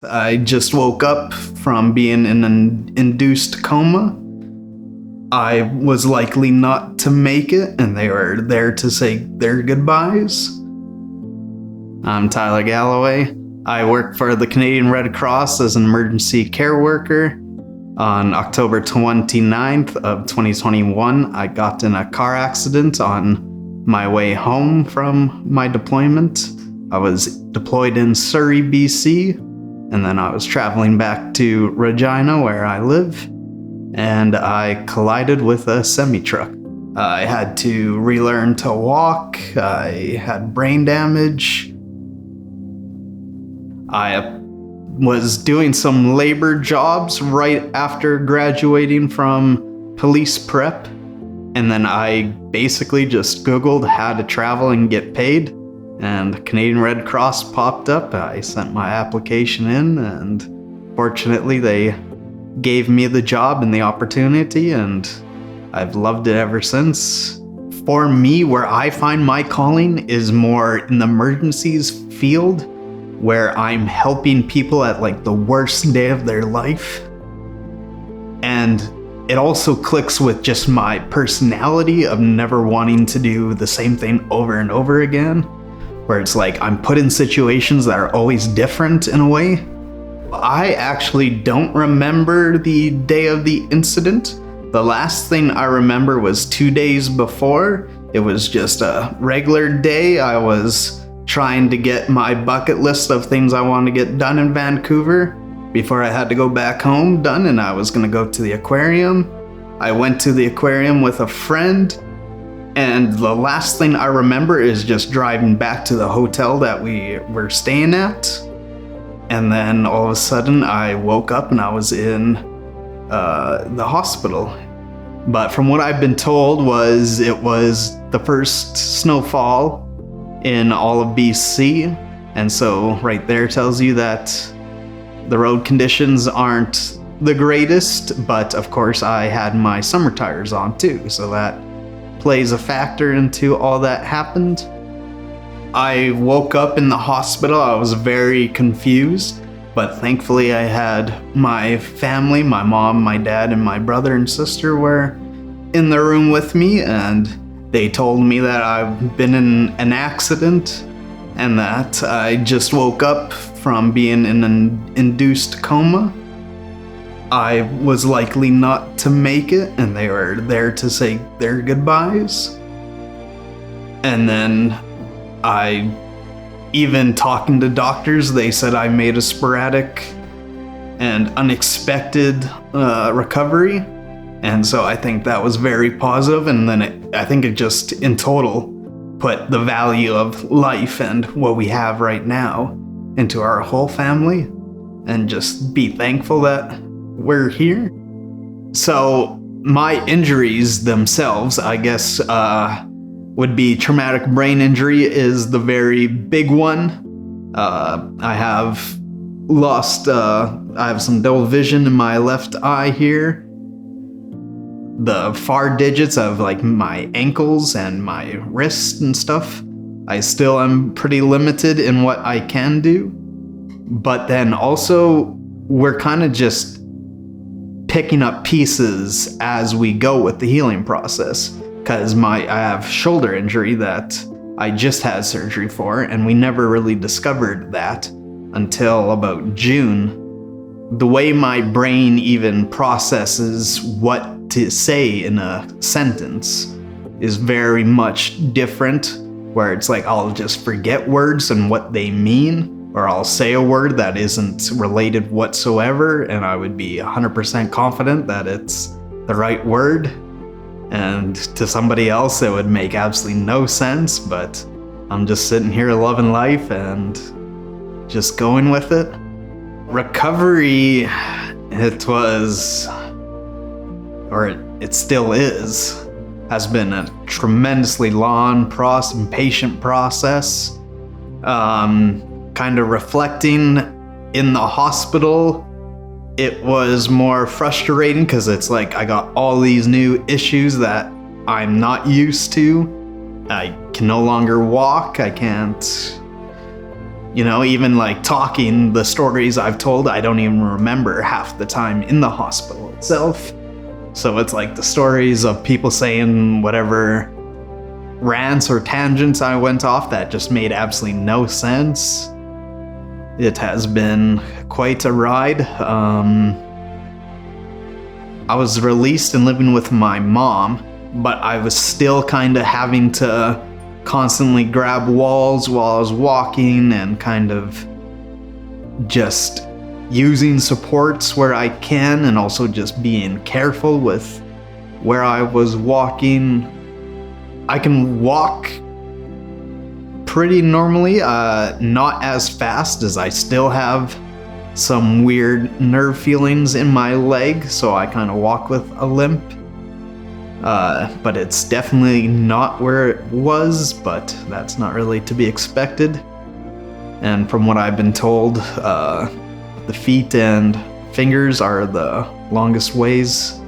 I just woke up from being in an induced coma. I was likely not to make it, and they were there to say their goodbyes. I'm Tyler Galloway. I work for the Canadian Red Cross as an emergency care worker. On October 29th of 2021, I got in a car accident on my way home from my deployment. I was deployed in Surrey, BC, and then I was traveling back to Regina, where I live, and I collided with a semi-truck. I had to relearn to walk. I had brain damage. I was doing some labor jobs right after graduating from police prep, and then I basically just Googled how to travel and get paid, and Canadian Red Cross popped up. I sent my application in, and fortunately they gave me the job and the opportunity, and I've loved it ever since. For me, where I find my calling is more in the emergencies field, where I'm helping people at like the worst day of their life. And it also clicks with just my personality of never wanting to do the same thing over and over again, where it's like I'm put in situations that are always different in a way. I actually don't remember the day of the incident. The last thing I remember was 2 days before. It was just a regular day. I was trying to get my bucket list of things I wanted to get done in Vancouver before I had to go back home done, and I was going to go to the aquarium. I went to the aquarium with a friend, and the last thing I remember is just driving back to the hotel that we were staying at. And then all of a sudden I woke up and I was in the hospital. But from what I've been told it was the first snowfall in all of BC. And so right there tells you that the road conditions aren't the greatest, but of course I had my summer tires on too, so that plays a factor into all that happened. I woke up in the hospital. I was very confused, but thankfully I had my family, my mom, my dad, and my brother and sister were in the room with me, and they told me that I've been in an accident and that I just woke up from being in an induced coma. I was likely not to make it, and they were there to say their goodbyes. And then even talking to doctors, they said I made a sporadic and unexpected recovery. And so I think that was very positive. And then I think it just in total put the value of life and what we have right now into our whole family, and just be thankful that we're here. So my injuries themselves, I guess, would be traumatic brain injury is the very big one. I have some double vision in my left eye here. The far digits of like my ankles and my wrists and stuff, I still am pretty limited in what I can do. But then also we're kind of just picking up pieces as we go with the healing process, because I have shoulder injury that I just had surgery for, and we never really discovered that until about June. The way my brain even processes what to say in a sentence is very much different, where it's like I'll just forget words and what they mean, or I'll say a word that isn't related whatsoever, and I would be 100% confident that it's the right word. And to somebody else, it would make absolutely no sense, but I'm just sitting here loving life and just going with it. Recovery, it still is, has been a tremendously long and patient process. Kind of reflecting in the hospital, it was more frustrating because it's like I got all these new issues that I'm not used to. I can no longer walk. I can't You know, even like talking the stories I've told, I don't even remember half the time in the hospital itself. So it's like the stories of people saying whatever rants or tangents I went off that just made absolutely no sense. It has been quite a ride. I was released and living with my mom, but I was still kind of having to constantly grab walls while I was walking and kind of just using supports where I can, and also just being careful with where I was walking. I can walk pretty normally, not as fast, as I still have some weird nerve feelings in my leg, so I kind of walk with a limp. But it's definitely not where it was, but that's not really to be expected. And from what I've been told, the feet and fingers are the longest ways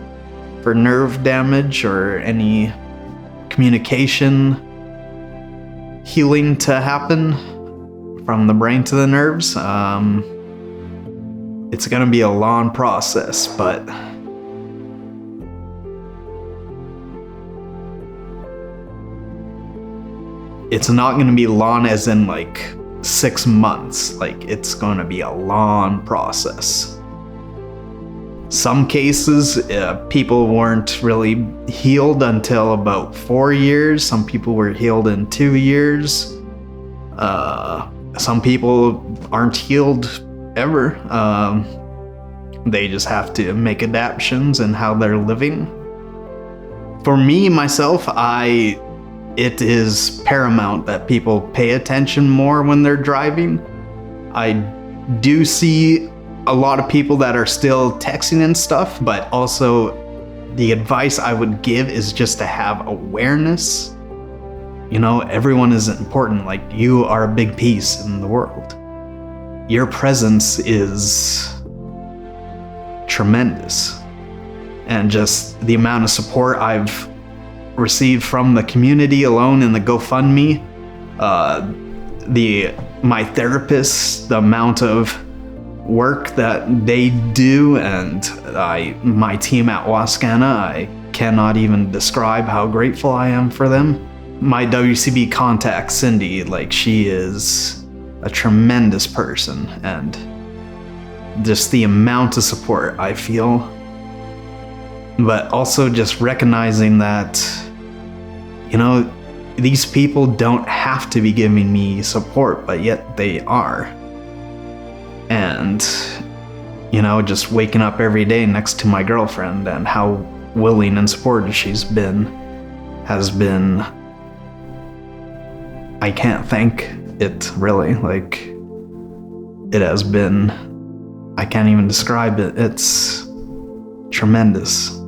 for nerve damage or any communication healing to happen from the brain to the nerves. It's gonna be a long process, but it's not going to be long as in like 6 months. Like, it's going to be a long process. Some cases, people weren't really healed until about 4 years. Some people were healed in 2 years. Some people aren't healed ever. They just have to make adaptations in how they're living. For me, myself, it is paramount that people pay attention more when they're driving. I do see a lot of people that are still texting and stuff, but also the advice I would give is just to have awareness. You know, everyone is important. Like, you are a big piece in the world. Your presence is tremendous. And just the amount of support I've received from the community alone in the GoFundMe, my therapists, the amount of work that they do, and my team at Wascana, I cannot even describe how grateful I am for them. My WCB contact, Cindy, like, she is a tremendous person, and just the amount of support I feel. But also just recognizing that, you know, these people don't have to be giving me support, but yet they are. And, you know, just waking up every day next to my girlfriend and how willing and supportive she's been has been, I can't thank it, really. Like, it has been, I can't even describe it. It's tremendous.